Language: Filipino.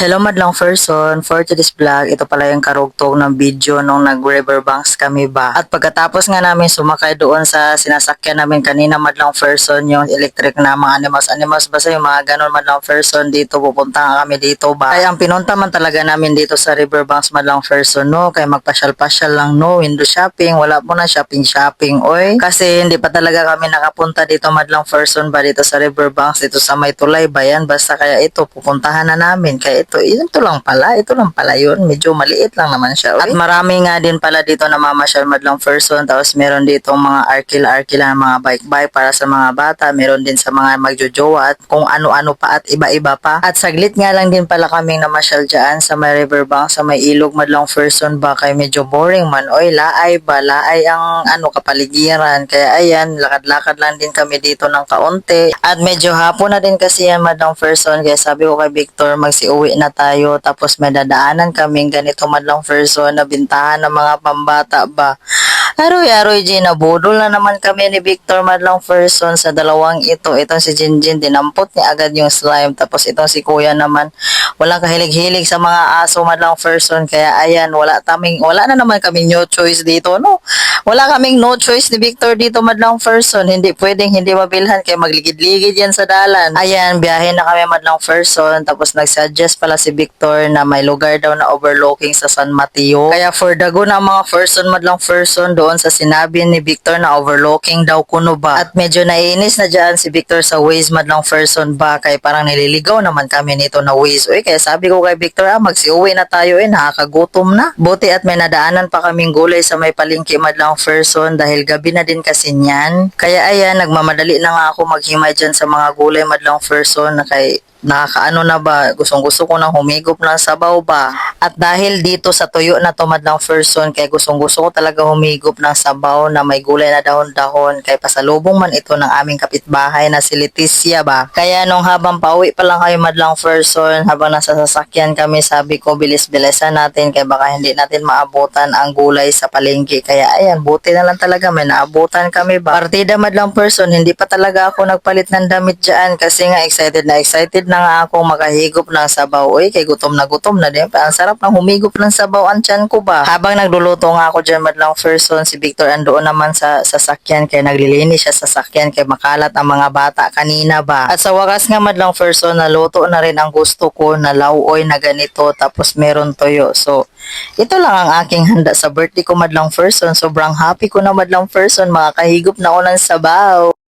Hello madlang person, for today's vlog, ito pala yung karugtong ng video nung nag-riverbanks kami ba. At pagkatapos nga namin sumakay doon sa sinasakyan namin kanina madlang person, yung electric na mga animals, basta yung mga ganon madlang person dito, pupunta kami dito ba. Kaya ang pinunta man talaga namin dito sa riverbanks madlang person, no, kaya magpasyal-pasyal lang, no, window shopping, wala po na shopping, oy. Kasi hindi pa talaga kami nakapunta dito madlang person ba dito sa riverbanks, dito sa may tulay ba yan, basta kaya ito, pupuntahan na namin, kaya ito lang pala yun. Medyo maliit lang naman siya. At marami nga din pala dito na mamasyal madlang person. Tapos meron dito mga arkila mga bike para sa mga bata. Meron din sa mga magjojowa at kung ano-ano pa at iba-iba pa. At saglit nga lang din pala kaming namasyal dyan sa may riverbank, sa may ilog madlang person ba. Kaya medyo boring man. Oy, laay ang kapaligiran. Kaya ayan, lakad-lakad lang din kami dito ng kaunti. At medyo hapon na din kasi yan madlang person. Kaya sabi ko kay Victor, magsiuwi na tayo, tapos may dadaanan kaming ganito madlang person na bintahan ng mga pambata ba. Aroy-aroy nabudol na naman kami ni Victor madlang person sa dalawang ito. Itong si Jinjin, dinampot niya agad yung slime, tapos itong si Kuya naman walang kahilig-hilig sa mga aso madlang person. Kaya ayan, wala na naman kaming no choice dito, no. Wala kaming no choice ni Victor dito madlang person. Hindi pwedeng hindi mabilhan kaya magligid-ligid yan sa dalan. Ayan, biyahe na kami madlang person. Tapos nag-suggest pala si Victor na may lugar daw na overlooking sa San Mateo. Kaya for dago na mga person madlang person doon sa sinabi ni Victor na overlooking daw kuno ba. At medyo naiinis na dyan si Victor sa Waze madlang person ba. Kaya parang nililigaw naman kami nito na Waze. Uy, kaya sabi ko kay Victor, magsiuwi na tayo, nakakagutom na. Buti at may nadaanan pa kaming gulay sa may palengke madlang person dahil gabi na din kasi niyan. Kaya ayan, nagmamadali na nga ako maghimay dyan sa mga gulay madlang person na kay nakakaano na ba, gustong-gusto ko nang humigop ng sabaw ba. At dahil dito sa tuyo na to madlang person, kaya gustong-gusto ko talaga humigop ng sabaw na may gulay na dahon-dahon, kaya pasalubong man ito ng aming kapitbahay na si Leticia ba. Kaya nung habang pauwi pa lang kayo madlang person, habang nasa sasakyan kami, sabi ko bilis-bilisan natin kaya baka hindi natin maabutan ang gulay sa palengke. Kaya ayan, buti na lang talaga may naabutan kami ba. Partida madlang person, hindi pa talaga ako nagpalit ng damit dyan kasi nga excited na nga ako makahigop ng sabaw. Uy, kay gutom na din. Ang sarap ng humigop ng sabaw ang tiyan ko ba. Habang nagluluto nga ako dyan madlang person, si Victor andoon naman sa sasakyan kaya naglilinis siya sa sasakyan kaya makalat ang mga bata kanina ba. At sa wakas nga madlang person, naluto na rin ang gusto ko na lauoy na ganito tapos meron toyo. So, ito lang ang aking handa sa birthday ko madlang person. Sobrang happy ko na madlang person, makakahigop na ako ng sabaw.